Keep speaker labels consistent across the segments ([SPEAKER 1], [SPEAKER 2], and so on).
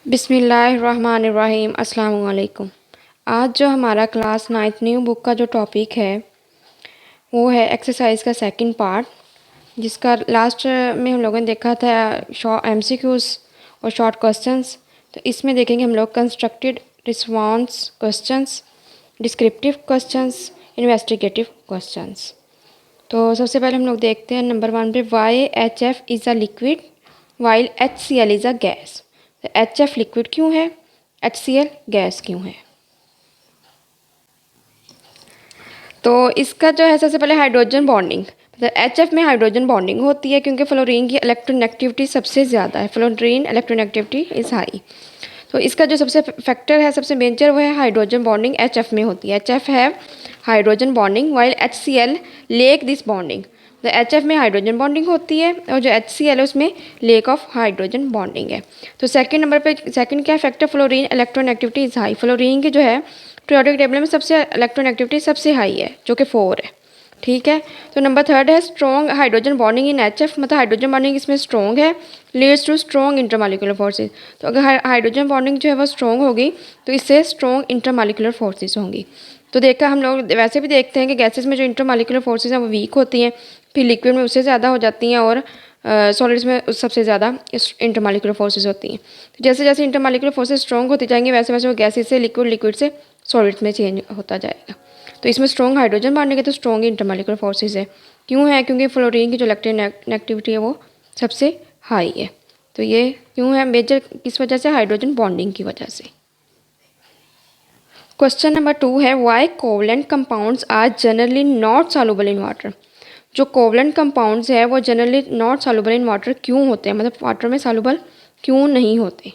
[SPEAKER 1] बिस्मिल्लाहिर्रहमानिर्रहीम अस्सलाम वालेकुम। आज जो हमारा क्लास 9th न्यू बुक का जो टॉपिक है वो है एक्सरसाइज का सेकंड पार्ट, जिसका लास्ट में हम लोगों ने देखा था एमसीक्यूज़ और शॉर्ट क्वेश्चंस। तो इसमें देखेंगे हम लोग constructed response questions, descriptive questions, investigative questions. तो सबसे पहले हम लोग देखते हैं नंबर 1 पे, why H F is a liquid while H C L is a gas. तो एच एफ लिक्विड क्यों है, एच सी एल गैस क्यों है? तो इसका जो है सबसे पहले हाइड्रोजन बॉन्डिंग, मतलब एच एफ में हाइड्रोजन बॉन्डिंग होती है क्योंकि फ्लोरीन की इलेक्ट्रोनेगेटिविटी सबसे ज़्यादा है, फ्लोरीन इलेक्ट्रोनेगेटिविटी इज़ हाई। तो इसका जो सबसे फैक्टर है, सबसे मेजर, वो है हाइड्रोजन बॉन्डिंग एच एफ में होती है। एच एफ है hydrogen bonding while H C L lack this bonding. तो एच एफ में हाइड्रोजन बॉन्डिंग होती है और जो एच सी एल है उसमें लेक ऑफ हाइड्रोजन बॉन्डिंग है। तो सेकंड नंबर पे, सेकंड क्या factor, fluorine electronegativity is high. Fluorine की जो है पीरियोडिक टेबल में सबसे इलेक्ट्रोनेगेटिविटी सबसे हाई है, जो कि 4 है। ठीक है। तो नंबर थर्ड है strong hydrogen bonding in H F, मतलब हाइड्रोजन बॉन्डिंग इसमें स्ट्रॉन्ग है, leads to strong intermolecular forces. तो अगर हाइड्रोजन बॉन्डिंग जो है वो स्ट्रॉन्ग होगी तो इससे स्ट्रॉन्ग इंटरमॉलिक्यूलर फोर्सेज होंगी। तो देखा हम लोग वैसे भी देखते हैं कि गैसेस में जो इंटरमॉलिक्यूलर फोर्सेज हैं वो वीक होती हैं, फिर लिक्विड में उससे ज़्यादा हो जाती हैं और सॉलिड्स में सबसे ज़्यादा इंटरमॉलिक्यूलर फोर्सेज होती हैं। तो जैसे जैसे इंटरमॉलिक्यूलर फोर्सेज स्ट्रॉन्ग होती जाएंगी वैसे वैसे वो गैसेस से लिक्विड, लिक्विड से सॉलिड्स में चेंज होता जाएगा। तो इसमें स्ट्रॉन्ग हाइड्रोजन बॉन्डिंग है तो स्ट्रॉन्ग इंटरमॉलिक्यूलर फोर्सेज है। क्यों है? क्योंकि फ्लोरीन की जो इलेक्ट्रोनेगेटिविटी है वो सबसे हाई है। तो ये क्यों है? मेजर किस वजह से? हाइड्रोजन बॉन्डिंग की वजह से। क्वेश्चन नंबर 2 है, why covalent compounds are generally not soluble in water. जो कोवलेंट कंपाउंड्स है वो generally not soluble in water क्यों होते हैं, मतलब वाटर में सॉल्युबल क्यों नहीं होते?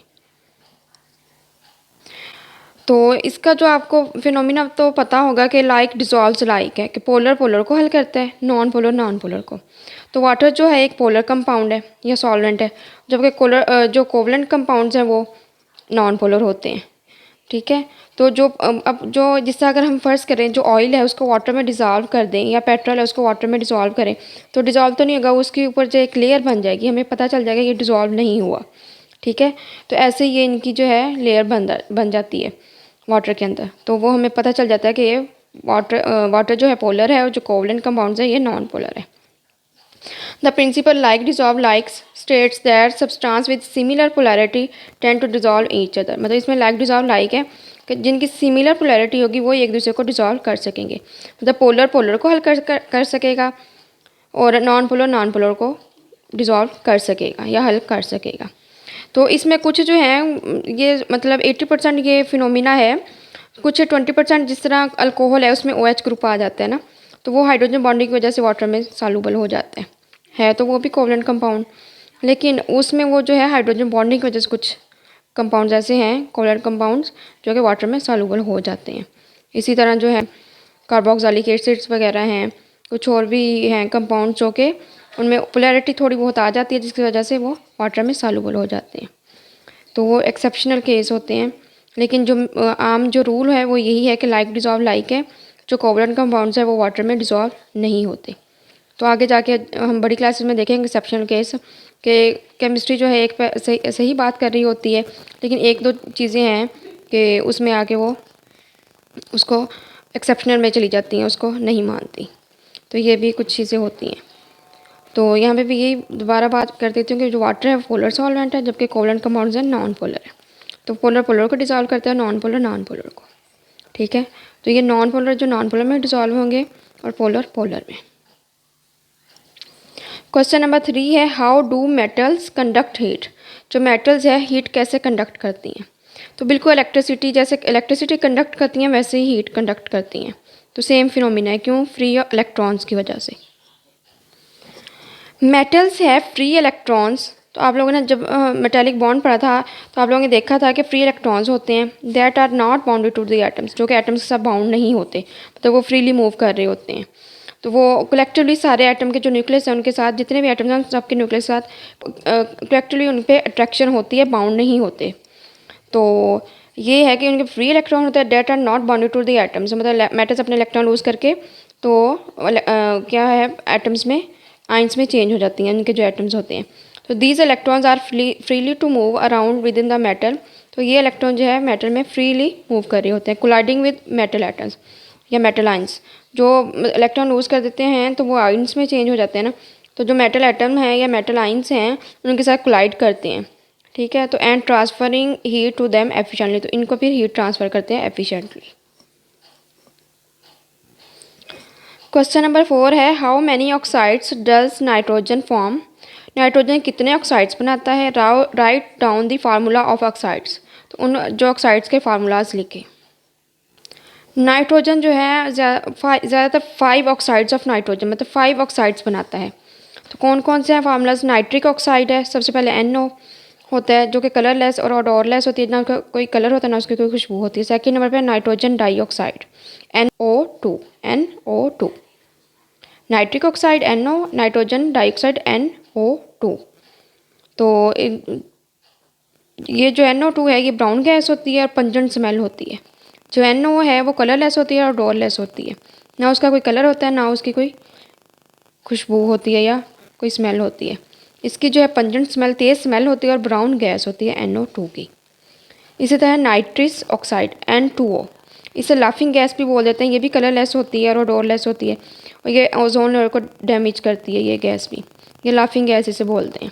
[SPEAKER 1] तो इसका जो आपको फिनोमिना तो पता होगा कि लाइक डिजॉल्व्स लाइक है, कि पोलर पोलर को हल करता है, नॉन पोलर नॉन पोलर को। तो वाटर जो है एक पोलर कंपाउंड है या सॉल्वेंट है, जबकि जो कोवलेंट कंपाउंड्स हैं वो नॉन पोलर होते हैं। ठीक है। तो जो अब जो जिससे अगर हम फर्स्ट करें जो ऑयल है उसको वाटर में डिज़ोल्व कर दें या पेट्रोल है उसको वाटर में डिज़ोल्व करें, तो डिज़ोल्व तो नहीं होगा, उसके ऊपर जो एक लेयर बन जाएगी, हमें पता चल जाएगा ये डिज़ोल्व नहीं हुआ। ठीक है। तो ऐसे ये इनकी जो है लेयर बन जाती है वाटर के अंदर, तो वो हमें पता चल जाता है कि ये वाटर जो है पोलर है और जो कोवलेंट कंपाउंड्स है ये नॉन पोलर है। The principle like dissolve likes states that substance with similar polarity tend to dissolve each other. मतलब इसमें लाइक डिजॉल्व लाइक है कि जिनकी सिमिलर पोलैरिटी होगी वो एक दूसरे को डिजॉल्व कर सकेंगे, मतलब पोलर पोलर को हल कर सकेगा और नॉन पोलर को डिजॉल्व कर सकेगा या हल कर सकेगा। तो इसमें कुछ जो है ये मतलब 80% ये फिनोमिना है, कुछ 20% जिस तरह अल्कोहल है उसमें OH ग्रुप आ जाता है ना, तो वो हाइड्रोजन बॉन्डिंग की वजह से वाटर में सॉल्युबल हो जाते हैं, है तो वो भी कोवलेंट कंपाउंड, लेकिन उसमें वो जो है हाइड्रोजन बॉन्डिंग की वजह से कुछ कंपाउंड्स ऐसे हैं कोवलेंट कंपाउंड्स जो कि वाटर में सॉल्युबल हो जाते हैं। इसी तरह जो है कार्बोक्सिलिक एसिड्स वगैरह हैं, कुछ और भी हैं कंपाउंड जो कि उनमें पोलैरिटी थोड़ी बहुत आ जाती है जिसकी वजह से वो वाटर में सॉल्युबल हो जाते हैं। तो वो एक्सेप्शनल केस होते हैं, लेकिन जो आम जो रूल है वो यही है कि लाइक डिजॉल्व लाइक है, जो कोवलेंट कंपाउंड्स है वो वाटर में डिजॉल्व नहीं होते। तो आगे जाके हम बड़ी क्लासेस में देखेंगे एक्सेप्शनल केस कि केमिस्ट्री जो है एक सही बात कर रही होती है, लेकिन एक दो चीज़ें हैं कि उसमें आके वो उसको एक्सेप्शनल में चली जाती हैं, उसको नहीं मानती। तो ये भी कुछ चीज़ें होती हैं। तो यहाँ पे भी यही दोबारा बात कर देती हूँ कि जो वाटर है वो पोलर सॉल्वेंट है, जबकि कोवलेंट कंपाउंड्स हैं नॉन पोलर है। तो पोलर पोलर को डिजॉल्व करते हैं, नॉन पोलर को। ठीक है। तो ये नॉन पोलर में डिजॉल्व होंगे और पोलर पोलर में। क्वेश्चन नंबर 3 है, how do metals conduct heat. जो मेटल्स है हीट कैसे कंडक्ट करती हैं? तो बिल्कुल इलेक्ट्रिसिटी जैसे इलेक्ट्रिसिटी कंडक्ट करती हैं वैसे ही हीट कंडक्ट करती हैं। तो सेम फिनोमिना है, क्यों? फ्री इलेक्ट्रॉन्स की वजह से। मेटल्स है फ्री इलेक्ट्रॉन्स। तो आप लोगों ने जब मेटेलिक बॉन्ड पढ़ा था तो आप लोगों ने देखा था कि फ्री इलेक्ट्रॉन्स होते हैं that are not bounded to the atoms, जो कि एटम्स के साथ बाउंड नहीं होते, मतलब वो फ्रीली मूव कर रहे होते हैं। तो वो कलेक्टिवली सारे एटम के जो न्यूक्लियस हैं उनके साथ, जितने भी एटम्स हैं सबके न्यूक्लियस के साथ कलेक्टिवली उन पर अट्रैक्शन होती है, बाउंड नहीं होते। तो ये है कि उनके फ्री इलेक्ट्रॉन होते हैं that are not bounded to the atoms, मतलब मेटल्स अपने इलेक्ट्रॉन लूज करके तो क्या है एटम्स में आइंस में चेंज हो जाती हैं उनके जो एटम्स होते हैं। तो these electrons are freely to move around within the metal. तो ये इलेक्ट्रॉन जो है मेटल में फ्रीली मूव कर रहे होते हैं, कोलाइडिंग विद मेटल एटम्स या मेटल आइंस। जो इलेक्ट्रॉन लूज कर देते हैं तो वो आइंस में चेंज हो जाते हैं ना, तो जो मेटल एटम है या मेटल आइंस हैं उनके साथ कोलाइड करते हैं, ठीक है। तो and transferring heat to them efficiently, तो इनको फिर हीट ट्रांसफ़र करते हैं एफिशिएंटली। क्वेश्चन नंबर 4 है, how many oxides does nitrogen form. Nitrogen कितने ऑक्साइड्स बनाता है। Write down the formula of oxides, तो उन जो ऑक्साइड्स के फार्मूलाज लिखे। नाइट्रोजन जो है ज़्यादातर 5 ऑक्साइड्स ऑफ नाइट्रोजन, मतलब 5 ऑक्साइड्स बनाता है। तो कौन कौन से हैं फार्मूलाज। नाइट्रिक ऑक्साइड है, सबसे पहले NO होता है जो कि कलरलेस और ऑडोरलेस होती है, ना उसका कोई कलर होता है ना उसकी कोई खुशबू होती है। सेकंड नंबर पे nitrogen dioxide NO2। Nitric oxide NO, nitrogen dioxide NO2। तो ये जो NO2 है ये ब्राउन गैस होती है और पंजेंट स्मेल होती है। जो NO है वो कलरलेस होती है और डोरलेस होती है, ना उसका कोई कलर होता है ना उसकी कोई खुशबू होती है या कोई स्मेल होती है। इसकी जो है पंजेंट स्मेल, तेज़ स्मेल होती है और ब्राउन गैस होती है NO2 की। इसी तरह नाइट्रस ऑक्साइड N2O, इसे लाफिंग गैस भी बोल देते हैं। ये भी कलरलेस होती है और डोरलेस होती है और ये ओजोन लेयर को डैमेज करती है ये गैस भी, ये लाफिंग गैस इसे बोलते हैं।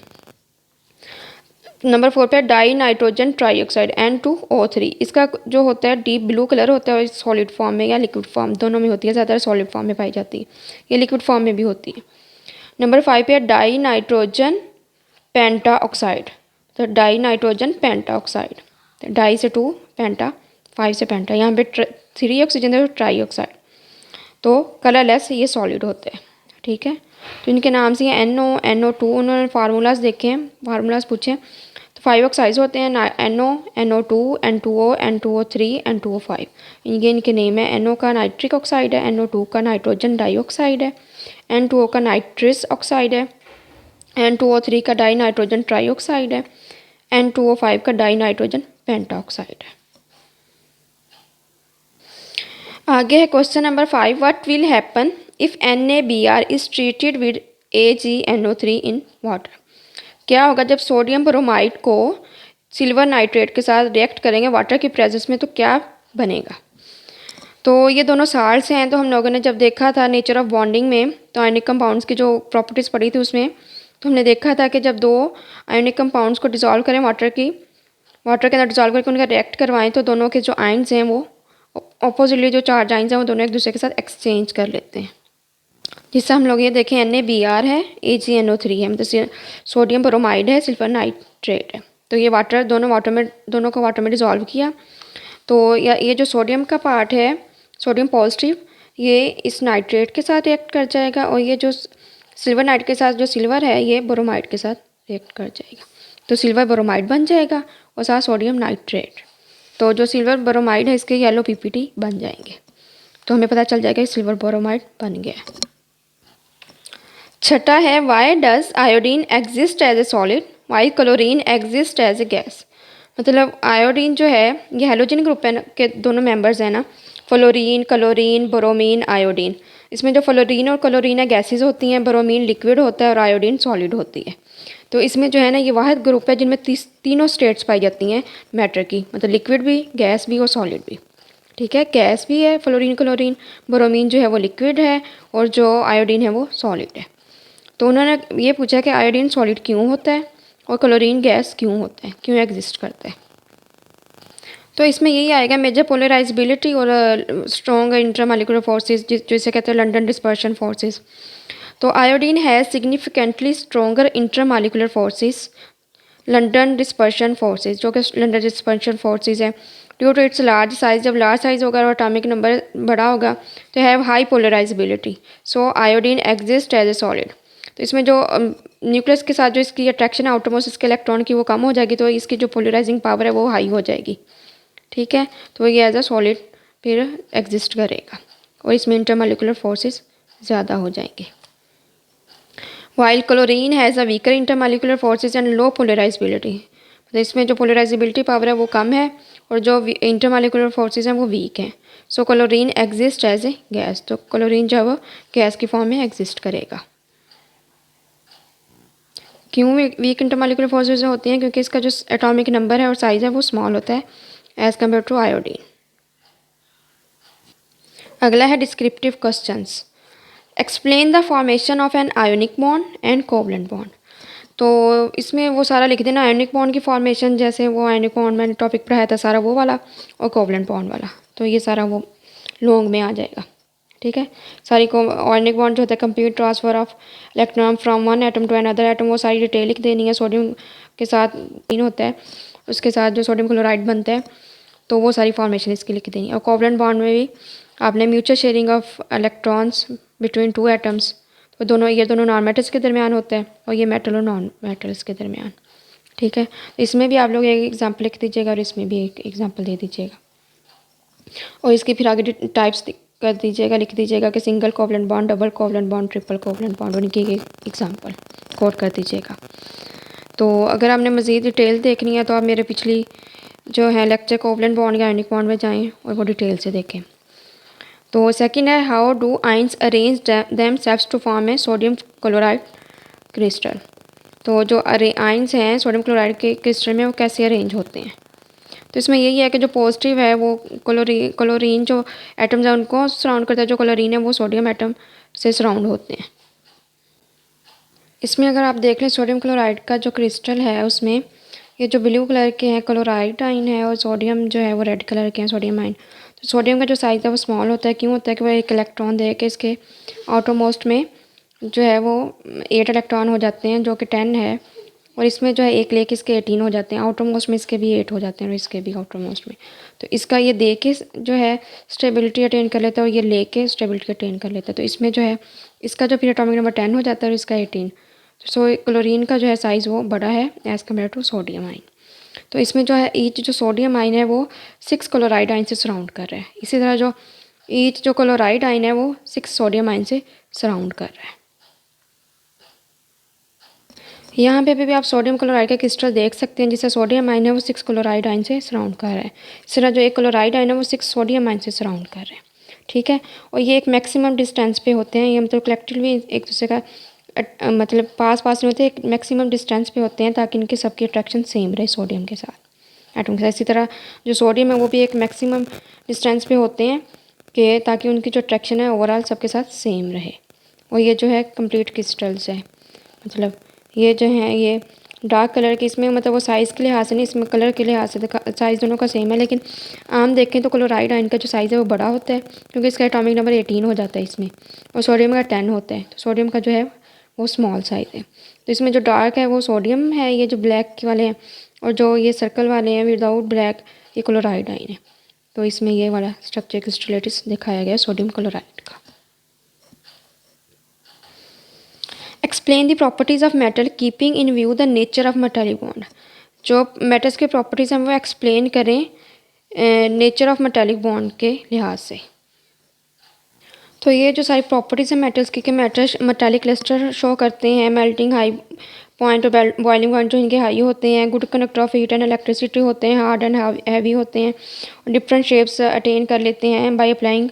[SPEAKER 1] नंबर 4 पे डाई नाइट्रोजन ट्राईऑक्साइड N2O3, इसका जो होता है डीप ब्लू कलर होता है और सॉलिड फॉर्म में या लिक्विड फॉर्म दोनों में होती है, ज़्यादातर सॉलिड फॉर्म में पाई जाती है, ये लिक्विड फॉर्म में भी होती है। नंबर 5 पे डाई नाइट्रोजन पेंटा ऑक्साइड, तो डाई नाइट्रोजन पेंटा ऑक्साइड, तो डाई से 2 पेंटा 5 से पेंटा, यहाँ पे 3 ऑक्सीजन है तो ट्राई ऑक्साइड, तो कलरलेस ये सॉलिड होते हैं, ठीक है। तो इनके नाम से NO NO2, उन्होंने फार्मूलाज देखे हैं, फार्मूलाज पूछे। तो 5 ऑक्साइड्स होते हैं NO NO2 N2O N2O3 N2O5, इनके इनके नेम है। NO का नाइट्रिक ऑक्साइड है, NO2 का नाइट्रोजन डाइऑक्साइड है, N2O का नाइट्रस ऑक्साइड है, N2O3 का डाई नाइट्रोजन ट्राईऑक्साइड है, N2O5 का डाई नाइट्रोजन पेंटाऑक्साइड है। आगे है question number 5, what will happen if NaBr is treated with AgNO3 in water. क्या होगा जब सोडियम ब्रोमाइड को सिल्वर नाइट्रेट के साथ रिएक्ट करेंगे वाटर की प्रेजेंस में, तो क्या बनेगा। तो ये दोनों साल्ट्स हैं, तो हम लोगों ने जब देखा था नेचर ऑफ बॉन्डिंग में, तो आयनिक कंपाउंड्स की जो प्रॉपर्टीज़ पढ़ी थी उसमें, तो हमने देखा था कि जब दो आयनिक कंपाउंड्स को डिज़ोल्व करें वाटर के अंदर डिज़ोल्व करके उनका रिएक्ट करवाएं, तो दोनों के जो आयन्स हैं वो ऑपोजिटली जो चार्ज आयन्स हैं वो दोनों एक दूसरे के साथ एक्सचेंज कर लेते हैं। जिससे हम लोग ये देखें NaBr है, AgNO3 है, मतलब सोडियम ब्रोमाइड है, सिल्वर नाइट्रेट है। तो ये दोनों को वाटर में डिज़ोल्व किया, तो ये जो सोडियम का पार्ट है, सोडियम पॉजिटिव, ये इस नाइट्रेट के साथ रिएक्ट कर जाएगा और ये जो सिल्वर नाइट के साथ जो सिल्वर है ये ब्रोमाइड के साथ रिएक्ट कर जाएगा, तो सिल्वर ब्रोमाइड बन जाएगा और साथ सोडियम नाइट्रेट। तो जो सिल्वर ब्रोमाइड है इसके येलो PPT बन जाएंगे, तो हमें पता चल जाएगा कि सिल्वर ब्रोमाइड बन गया। छठा है, why does iodine exist as a solid why chlorine exist as a gas. मतलब आयोडीन जो है ये हेलोजन ग्रुप है के दोनों मेंबर्स हैं ना, फ्लोरीन, क्लोरीन, ब्रोमीन, आयोडीन। इसमें जो फ्लोरीन और क्लोरीन है गैसेज होती हैं, ब्रोमीन लिक्विड होता है और आयोडीन सॉलिड होती है। तो इसमें जो है ना ये वाहिद ग्रुप है जिनमें तीनों स्टेट्स पाई जाती हैं मैटर की, मतलब लिक्विड भी, गैस भी और सॉलिड भी, ठीक है। गैस भी है फ्लोरीन क्लोरीन, ब्रोमीन जो है वो लिक्विड है और जो आयोडीन है वो सॉलिड है। तो उन्होंने ये पूछा कि आयोडीन सॉलिड क्यों होता है और क्लोरीन गैस क्यों होता है, क्यों एग्जिस्ट करता है। तो इसमें यही आएगा मेजर पोलराइजेबिलिटी और स्ट्रॉन्ग इंट्रामॉलिक्यूलर फोर्सेस, जिसे कहते हैं लंडन डिस्पर्शन फोर्सेस। तो iodine has significantly stronger intramolecular forces, London dispersion forces, जो कि लंडन डिस्पर्शन फोर्सेस है due to its large size. जब लार्ज साइज होगा और एटॉमिक नंबर बड़ा होगा तो have high polarizability, so iodine exist as a solid. तो इसमें जो न्यूक्लियस के साथ जो इसकी अट्रैक्शन है आउटरमोस्ट इसके इलेक्ट्रॉन की वो कम हो जाएगी, तो इसकी जो पोलराइजिंग पावर है वो हाई हो जाएगी, ठीक है। तो ये एज अ सॉलिड फिर एग्जिस्ट करेगा और इसमें इंटरमॉलिक्यूलर फोर्सेस ज़्यादा हो जाएंगे। While chlorine has a weaker intermolecular forces and low polarisability, तो इसमें जो पोलराइजेबिलिटी पावर है वो कम है और जो इंटरमॉलिक्यूलर फोर्सेस हैं वो वीक हैं। So chlorine exist as a gas, तो क्लोरीन जो है वो गैस की फॉर्म में एग्जिस्ट करेगा। क्यों वीक इंटरमॉलिक्यूलर फोर्सेज होती हैं? क्योंकि इसका जो एटॉमिक नंबर है और साइज़ है वो स्मॉल होता है एज़ कम्पेयर टू आयोडीन। अगला है descriptive questions. Explain the formation of an ionic bond and covalent bond. तो इसमें वो सारा लिख देना, आयोनिक बॉन्ड की फॉर्मेशन, जैसे वो आयोनिक बॉन्ड मैंने टॉपिक पढ़ाया था सारा वो वाला, और कोवलेंट बॉन्ड वाला, तो ये सारा वो लॉन्ग में आ जाएगा। ठीक है, सारी को आयोनिक बॉन्ड जो होता है complete transfer of electron from one atom to another atom, वो सारी डिटेल लिख देनी है। सोडियम के साथ तीन होता है, उसके साथ जो सोडियम क्लोराइड बनता है, तो वो सारी फॉर्मेशन इसकी लिख देनी है। और कोवलेंट बॉन्ड में भी आपने mutual sharing of electrons between two atoms, तो ये दोनों नॉन मेटल्स के दरमियान होते हैं और ये मेटल और नॉन मेटल्स के दरमियान। ठीक है, तो इसमें भी आप लोग एक एग्जांपल लिख दीजिएगा और इसमें भी एक एग्जांपल दे दीजिएगा, और इसकी फिर आगे टाइप्स कर दीजिएगा, लिख दीजिएगा कि single covalent bond, double covalent bond, triple covalent bond, उनकी एग्जांपल कोड कर दीजिएगा। तो अगर आपने मज़ीद डिटेल देखनी है तो आप मेरे पिछली जो है लेक्चर कोवलेंट बॉन्ड या आयोनिक बॉन्ड में जाएँ और वो डिटेल से देखें। तो सेकंड है how do ions arrange themselves to form a sodium chloride crystal. तो जो आइंस हैं सोडियम क्लोराइड के क्रिस्टल में वो कैसे अरेंज होते हैं? तो इसमें यही है कि जो पॉजिटिव है वो क्लोरीन जो एटम्स है उनको सराउंड करता है, जो क्लोरीन है वो सोडियम एटम से सराउंड होते हैं। इसमें अगर आप देख लें सोडियम क्लोराइड का जो क्रिस्टल है उसमें ये जो ब्लू कलर के हैं क्लोराइड आइन है, और सोडियम जो है वो रेड कलर के हैं सोडियम आइन। तो सोडियम का जो साइज़ है वो स्मॉल होता है। क्यों होता है कि वह एक इलेक्ट्रॉन दे के इसके आउटरमोस्ट में जो है वो 8 इलेक्ट्रॉन हो जाते हैं, जो कि 10 है, और इसमें जो है एक लेके इसके 18 हो जाते हैं, आउटर मोस्ट में इसके भी 8 हो जाते हैं और इसके भी आउटर मोस्ट में। तो इसका ये दे के जो है स्टेबिलिटी अटेन कर लेता है और ये लेके स्टेबिलिटी अटेन कर लेता है। तो इसमें जो है इसका जो फिर एटॉमिक नंबर 10 हो जाता है और इसका 18। तो क्लोरीन का जो है साइज़ वो बड़ा है एज़ कम्पेयर टू सोडियम आइन। तो इसमें जो है ईच जो सोडियम आइन है वो 6 क्लोराइड आइन से सराउंड कर रहा है। इसी तरह जो ईच जो क्लोराइड आइन है वो 6 सोडियम आइन से सराउंड कर रहा है। यहाँ पे भी आप सोडियम क्लोराइड का क्रिस्टल देख सकते हैं, जिससे सोडियम आइन है वो 6 क्लोराइड आइन से सराउंड कर रहा है। इस तरह जो एक क्लोराइड आइन है वो 6 सोडियम आइन से सराउंड कर रहे हैं। ठीक है, और ये एक मैक्सिमम डिस्टेंस पे होते हैं, ये मतलब कलेक्टिवली एक दूसरे का मतलब पास नहीं होते, एक मैक्सिमम डिस्टेंस पे होते हैं ताकि इनकी सबकी अट्रैक्शन सेम रहे सोडियम के साथ एटम के साथ। इसी तरह जो सोडियम है वो भी एक मैक्सिमम डिस्टेंस पे होते हैं कि ताकि उनकी जो अट्रैक्शन है ओवरऑल सबके साथ सेम रहे। और ये जो है कंप्लीट क्रिस्टल्स है, मतलब ये जो है ये डार्क कलर की, इसमें मतलब वो साइज़ के लिहाज से नहीं, इसमें कलर के लिहाज से साइज़ दोनों का सेम है। लेकिन आम देखें तो क्लोराइड आयन का जो साइज़ है वो बड़ा होता है क्योंकि इसका एटॉमिक नंबर 18 हो जाता है इसमें, और सोडियम का 10 होता है। तो सोडियम का जो है वो स्मॉल साइज़ है। तो इसमें जो डार्क है वो सोडियम है, ये जो ब्लैक वाले हैं, और जो ये सर्कल वाले हैं विदाउट ब्लैक ये क्लोराइड आयन है। तो इसमें ये वाला स्ट्रक्चर क्रिस्टलेटिस दिखाया गया सोडियम क्लोराइड का। Explain the properties of metal keeping in view the nature of metallic bond. जो मेटल्स के प्रॉपर्टीज़ हैं वो एक्सप्लेन करें नेचर ऑफ मेटालिक बॉन्ड के लिहाज से। तो ये जो सारी प्रॉपर्टीज़ हैं मेटल्स की, मेटल्स मेटालिक क्लस्टर शो करते हैं, मेल्टिंग हाई पॉइंट और बॉइलिंग पॉइंट जो इनके हाई होते हैं, good conductor of heat and electricity होते हैं, हार्ड एंड हैवी होते हैं, डिफरेंट शेप्स अटेन कर लेते हैं बाय अप्लाइंग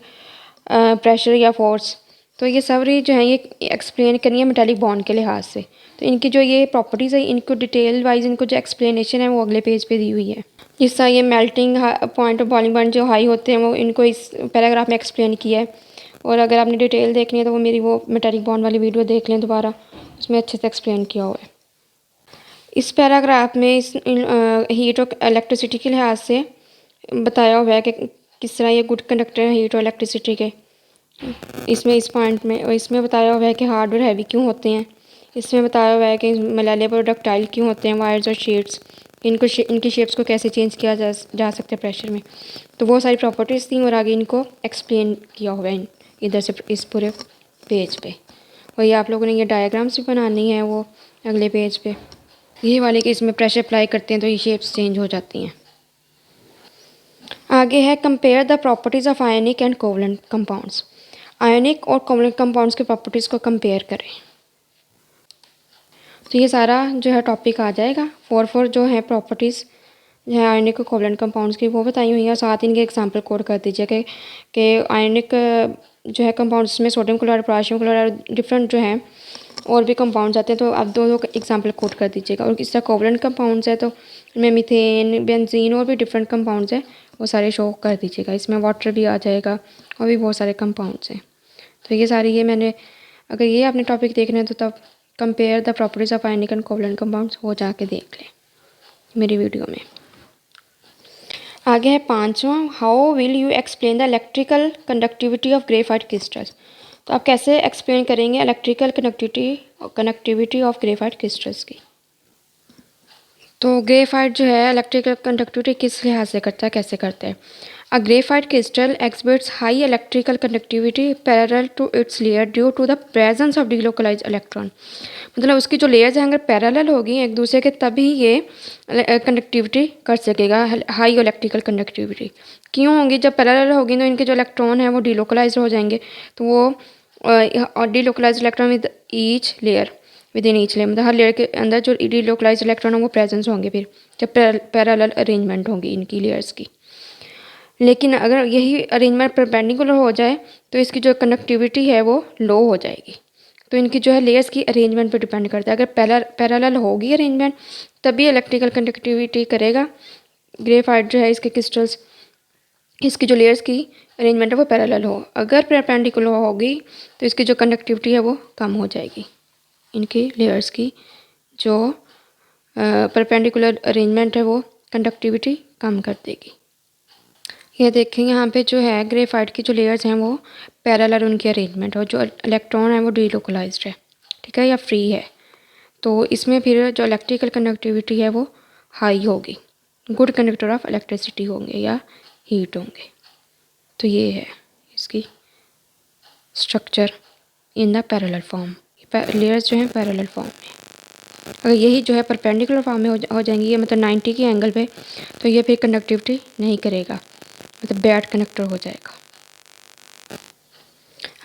[SPEAKER 1] प्रेशर या फोर्स। तो ये सारी जो है ये एक्सप्लेन करनी है मेटालिक बॉन्ड के लिहाज से। तो इनकी जो ये प्रॉपर्टीज़ है इनको डिटेल वाइज इनको जो एक्सप्लेनेशन है वो अगले पेज पे दी हुई है। जिस तरह ये मेल्टिंग पॉइंट और बॉइलिंग पॉइंट जो हाई होते हैं वो इनको इस पैराग्राफ में एक्सप्लेन किया है। और अगर आपने डिटेल देखनी है तो वो मेरी वो मेटालिक बॉन्ड वाली वीडियो देख लें दोबारा, उसमें अच्छे से एक्सप्लेन किया हुआ है। इस पैराग्राफ में इस हीट और इलेक्ट्रिसिटी के लिहाज से बताया हुआ है कि किस तरह ये गुड कंडक्टर है हीट और इलेक्ट्रिसिटी के। इसमें इस पॉइंट में और इसमें बताया हुआ है कि हार्ड और हैवी क्यों होते हैं। इसमें बताया हुआ है कि मलेलेबल और डक्टाइल क्यों होते हैं, वायर्स और शीट्स इनकी शेप्स को कैसे चेंज किया जा सकता है प्रेशर में। तो वो सारी प्रॉपर्टीज़ थी और आगे इनको एक्सप्लेन किया हुआ है इधर से इस पूरे पेज पे। और ये आप लोगों ने ये डायग्राम्स भी बनानी है वो अगले पेज पे, ये वाले कि इसमें प्रेशर अप्लाई करते हैं तो ये शेप्स चेंज हो जाती हैं। आगे है compare the properties of ionic and covalent compounds. Ionic और कोवलेंट कंपाउंड्स की प्रॉपर्टीज़ को कंपेयर करें। तो ये सारा जो है टॉपिक आ जाएगा। फोर जो है प्रॉपर्टीज़ जो है आयनिक और कोवलेंट कंपाउंड्स की वो बताई हुई है, और साथ इनके एग्जांपल कोड कर दीजिए कि आयनिक जो है कंपाउंड्स में sodium chloride, potassium chloride, different जो है और भी कंपाउंड्स आते हैं, तो आप दो एग्जांपल कोट कर दीजिएगा। और इस तरह कोवलेंट कंपाउंड्स है तो इनमें मीथेन, बेंजीन और भी डिफरेंट कंपाउंड्स हैं, वो सारे शो कर दीजिएगा। इसमें वाटर भी आ जाएगा और भी बहुत सारे कंपाउंड्स हैं। तो ये सारी ये मैंने, अगर ये आपने टॉपिक देखना है तो तब compare the properties of ionic and covalent compounds वो जाके देख लें मेरी वीडियो में। आगे है 5वां, how will you explain the electrical conductivity of graphite crystals. तो आप कैसे एक्सप्लेन करेंगे electrical connectivity of graphite crystals की। तो ग्रेफाइट जो है इलेक्ट्रिकल कंडक्टिविटी किस लिहाज से करता है, कैसे करता है। A graphite crystal exhibits high electrical conductivity parallel to its layer due to the presence of delocalised electron. मतलब उसकी जो लेयर्स हैं अगर पैरेलल होगी एक दूसरे के, तभी ये कंडक्टिविटी कर सकेगा, हाई इलेक्ट्रिकल कंडक्टिविटी। क्यों होगी, जब पैरेलल होगी तो इनके जो इलेक्ट्रॉन हैं वो डिलोकलाइज्ड हो जाएंगे, तो वो delocalised electron with each layer, within each layer, मतलब हर लेयर के अंदर जो डिलोकलाइज्ड इलेक्ट्रॉन है वो प्रेजेंस होंगे फिर जब पैरेलल अरेंजमेंट होगी इनकी लेयर्स की। लेकिन अगर यही अरेंजमेंट परपेंडिकुलर हो जाए तो इसकी जो कंडक्टिविटी है वो लो हो जाएगी। तो इनकी जो है लेयर्स की अरेंजमेंट पर डिपेंड करता है। अगर पैरेलल होगी अरेंजमेंट तभी इलेक्ट्रिकल कंडक्टिविटी करेगा ग्रेफाइट जो है इसके क्रिस्टल्स, इसकी जो लेयर्स की अरेंजमेंट है वो पैरेलल हो। अगर परपेंडिकुलर होगी तो इसकी जो कंडक्टिविटी है वो कम हो जाएगी, इनकी लेयर्स की जो परपेंडिकुलर अरेंजमेंट है वो कंडक्टिविटी कम कर देगी। ये देखें यहाँ पे जो है ग्रेफाइट की जो लेयर्स हैं वो पैरेलल उनकी अरेंजमेंट, और जो इलेक्ट्रॉन है वो डिलोकलाइज्ड है, ठीक है, या फ्री है। तो इसमें फिर जो इलेक्ट्रिकल कंडक्टिविटी है वो हाई होगी, गुड कंडक्टर ऑफ इलेक्ट्रिसिटी होंगे या हीट होंगे। तो ये है इसकी structure in the parallel form. Layers जो हैं पैरेलल फॉर्म में, अगर यही जो है परपेंडिकुलर फॉर्म में हो जाएंगी, ये मतलब 90 के एंगल पे, तो ये फिर कंडक्टिविटी नहीं करेगा, मतलब बैड कंडक्टर हो जाएगा।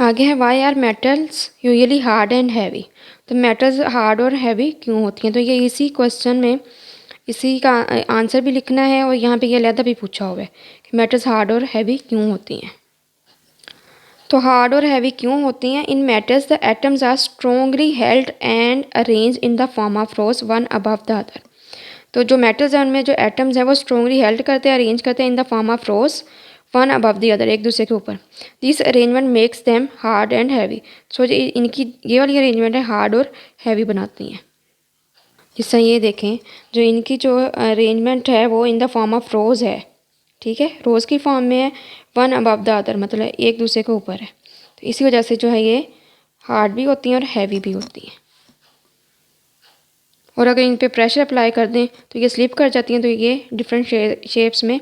[SPEAKER 1] आगे है why are metals usually hard and heavy. तो मेटल्स हार्ड और हैवी क्यों होती हैं, तो ये इसी क्वेश्चन में इसी का आंसर भी लिखना है, और यहाँ पे ये अलहदा भी पूछा हुआ है कि मेटल्स हार्ड और हैवी क्यों होती हैं। तो हार्ड और हैवी क्यों होती हैं, in metals the atoms are strongly held and arrange in the form of rows one above the other. तो जो मेटल्स हैं उनमें जो एटम्स हैं वो स्ट्रोंगली हेल्ड करते हैं, अरेंज करते हैं in the form of rows one above the other, एक दूसरे के ऊपर। This arrangement makes them hard and heavy. So इनकी ये वाली अरेंजमेंट है हार्ड और हैवी बनाती हैं। जिससे ये देखें जो इनकी जो अरेंजमेंट है वो इन द फॉर्म ऑफ रोज है, ठीक है, रोज की फॉर्म में है, वन अबव द अदर मतलब एक दूसरे के ऊपर है। तो इसी वजह से जो है ये हार्ड भी होती हैं और हैवी भी होती हैं। और अगर इन पे प्रेशर अप्लाई कर दें तो ये स्लिप कर जाती हैं, तो ये डिफरेंट शेप्स में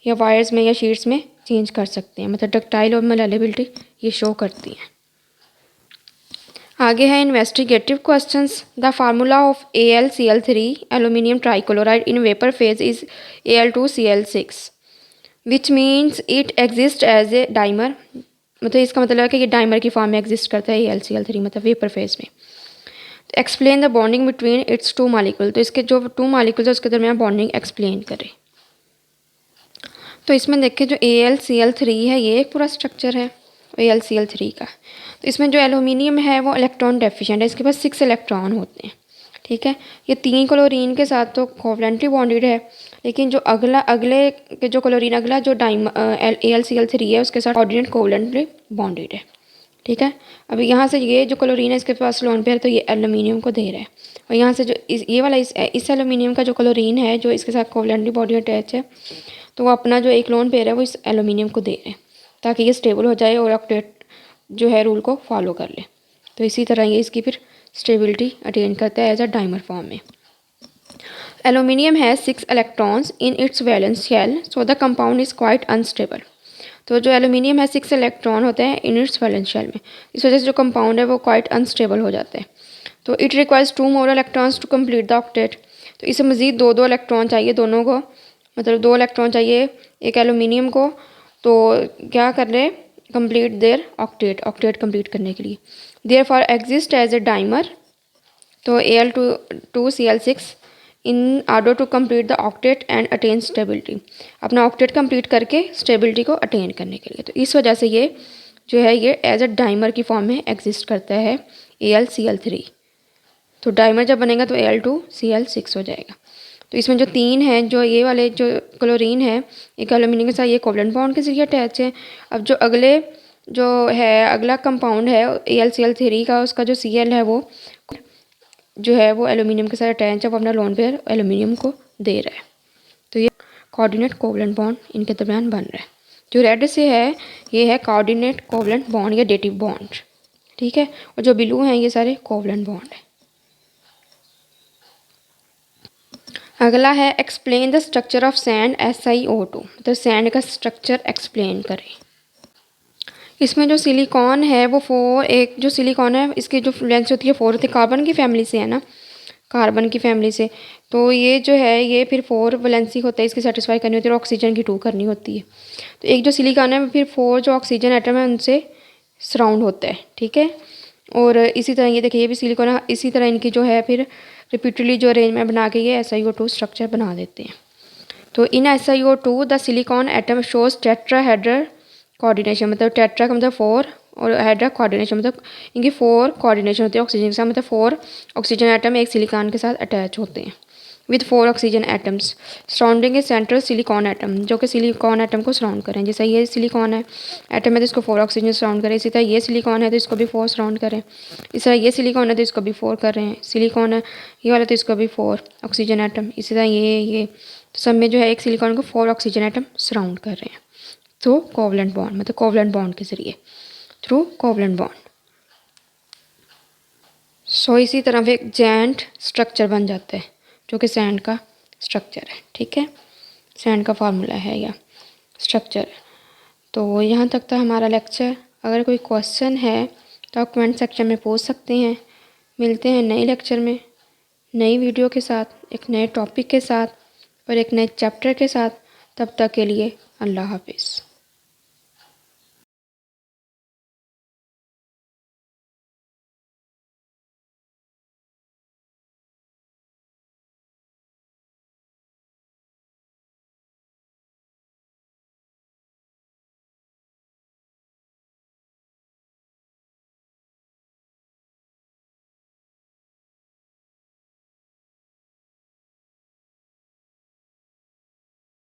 [SPEAKER 1] या वायर्स में या शीट्स में चेंज कर सकते हैं, मतलब डक्टाइल और मलेलेबिलिटी ये शो करती हैं। आगे है investigative questions. The formula of AlCl3 aluminium trichloride in vapour phase is Al2Cl6 which means it exist as a dimer. मतलब इसका मतलब है कि ये डाइमर की फॉर्म में एग्जिस्ट करता है AlCl3, मतलब वेपर फेज में। Explain the bonding between its two molecule. तो इसके जो टू मालिक्यूल्स है उसके दरमियान बॉन्डिंग एक्सप्लेन करें। तो इसमें देखें जो AlCl3 है ये एक पूरा स्ट्रक्चर है AlCl3 का। तो इसमें जो एल्यूमिनियम है वो इलेक्ट्रॉन डेफिशिएंट है, इसके पास 6 इलेक्ट्रॉन होते हैं, ठीक है। ये 3 क्लोरीन के साथ तो कोवलेंटली बॉन्डेड है, लेकिन जो अगले के जो क्लोरीन अगला जो AlCl3 है उसके साथ ऑर्डिनेट कोवलेंटली बॉन्डेड है, ठीक है। अभी यहाँ से ये जो क्लोरीन है इसके पास लोन पेयर, तो ये एल्यूमिनियम को दे रहा है, और यहाँ से जो ये वाला इस एल्यूमिनियम का जो क्लोरीन है जो इसके साथ कोवलेंटली बॉडी अटैच है, तो वो अपना जो एक लोन पेयर है वो इस एल्यूमिनियम को दे रहे हैं ताकि ये स्टेबल हो जाए और ऑक्टेट जो है रूल को फॉलो कर ले। तो इसी तरह ये इसकी फिर स्टेबिलिटी अटेन करता है एज अ डाइमर फॉर्म में। Aluminium has 6 electrons in its valence shell, so the compound is quite unstable. तो जो एल्यूमिनियम है 6 इलेक्ट्रॉन होते हैं इन इट्स वैलेंस शेल में, इस वजह से जो कंपाउंड है वो क्वाइट अनस्टेबल हो जाता है। तो it requires 2 more electrons to complete the octet. तो इसे मज़ीद 2 इलेक्ट्रॉन चाहिए दोनों को, मतलब 2 इलेक्ट्रॉन चाहिए एक एल्यूमिनियम को, तो क्या कर रहे कंप्लीट देयर ऑक्टेट कंप्लीट करने के लिए। Therefore exist as a dimer, तो Al2Cl6 in order to complete the octet and attain stability, अपना ऑक्टेट कंप्लीट करके स्टेबिलिटी को अटेन करने के लिए। तो इस वजह से ये जो है ये एज अ डाइमर की फॉर्म में एग्जिस्ट करता है AlCl3, तो डाइमर जब बनेगा तो Al2Cl6 हो जाएगा। तो इसमें जो 3 हैं, जो ये वाले जो क्लोरीन है एक एल्यूमिनियम के साथ ये कोवलेंट बॉन्ड के जरिए अटैच है। अब जो अगला कंपाउंड है AlCl3 का, उसका जो Cl है वो जो है वो एल्यूमिनियम के साथ अटैच है, वो अपना लोन पेयर एल्यूमिनियम को दे रहा है। तो ये कोऑर्डिनेट कोवलेंट बॉन्ड इनके दरमियान बन रहा है। जो रेड से है ये है कोऑर्डिनेट कोवलेंट बॉन्ड या डेटिव बॉन्ड, ठीक है। और जो ब्लू हैं ये सारे कोवलेंट बॉन्ड है। अगला है explain the structure of sand SiO2, तो सैंड का स्ट्रक्चर एक्सप्लेन करें। इसमें जो सिलिकॉन है वो जो सिलिकॉन है इसकी जो लेंथ होती है 4 होती है, कार्बन की फैमिली से है ना, कार्बन की फैमिली से। तो ये जो है ये फिर 4 वैलेंसी होता है, इसकी सेटिस्फाई करनी होती है और ऑक्सीजन की 2 करनी होती है। तो एक जो सिलिकॉन है फिर 4 जो ऑक्सीजन एटम है उनसे सराउंड होता है, ठीक है। और इसी तरह ये देखिए ये भी सिलिकॉन है, इसी तरह इनकी जो है फिर रिपीटडली जो अरेंजमेंट बना के ये SiO2 स्ट्रक्चर बना देते हैं। तो इन SiO2 the silicon atom shows tetrahedral coordination, मतलब टेट्रा का मतलब 4 और हेड्रा कोऑर्डिनेशन मतलब इनकी 4 कोऑर्डिनेशन होती है ऑक्सीजन के साथ, मतलब 4 ऑक्सीजन एटम एक सिलिकॉन के साथ अटैच होते हैं with 4 oxygen atoms surrounding A central silicon atom, जो कि सिलिकॉन एटम को सराउंड करें। जैसे ये सिलिकॉन है एटम है तो इसको 4 ऑक्सीजन सराउंड करें, इसी तरह ये सिलिकॉन है तो इसको भी 4 सराउंड करें, इस तरह ये सिलिकॉन है तो इसको भी 4 कर रहे हैं, सिलिकॉन है ये वाला तो इसको भी 4 ऑक्सीजन एटम, इसी तरह ये तो सब में जो है एक सिलिकॉन को 4 ऑक्सीजन एटम सराउंड कर रहे हैं। तो कोवलेंट बॉन्ड मतलब कोवलेंट बॉन्ड के जरिए थ्रू कोवलेंट बॉन्ड। सो इसी तरह फिर एक जैंट स्ट्रक्चर बन जाता है जो कि सैंड का स्ट्रक्चर है, ठीक है। सैंड का फार्मूला है या स्ट्रक्चर। तो यहाँ तक था हमारा लेक्चर। अगर कोई क्वेश्चन है तो आप कमेंट सेक्शन में पूछ सकते हैं। मिलते हैं नए लेक्चर में नई वीडियो के साथ, एक नए टॉपिक के साथ और एक नए चैप्टर के साथ। तब तक के लिए अल्लाह हाफिज़।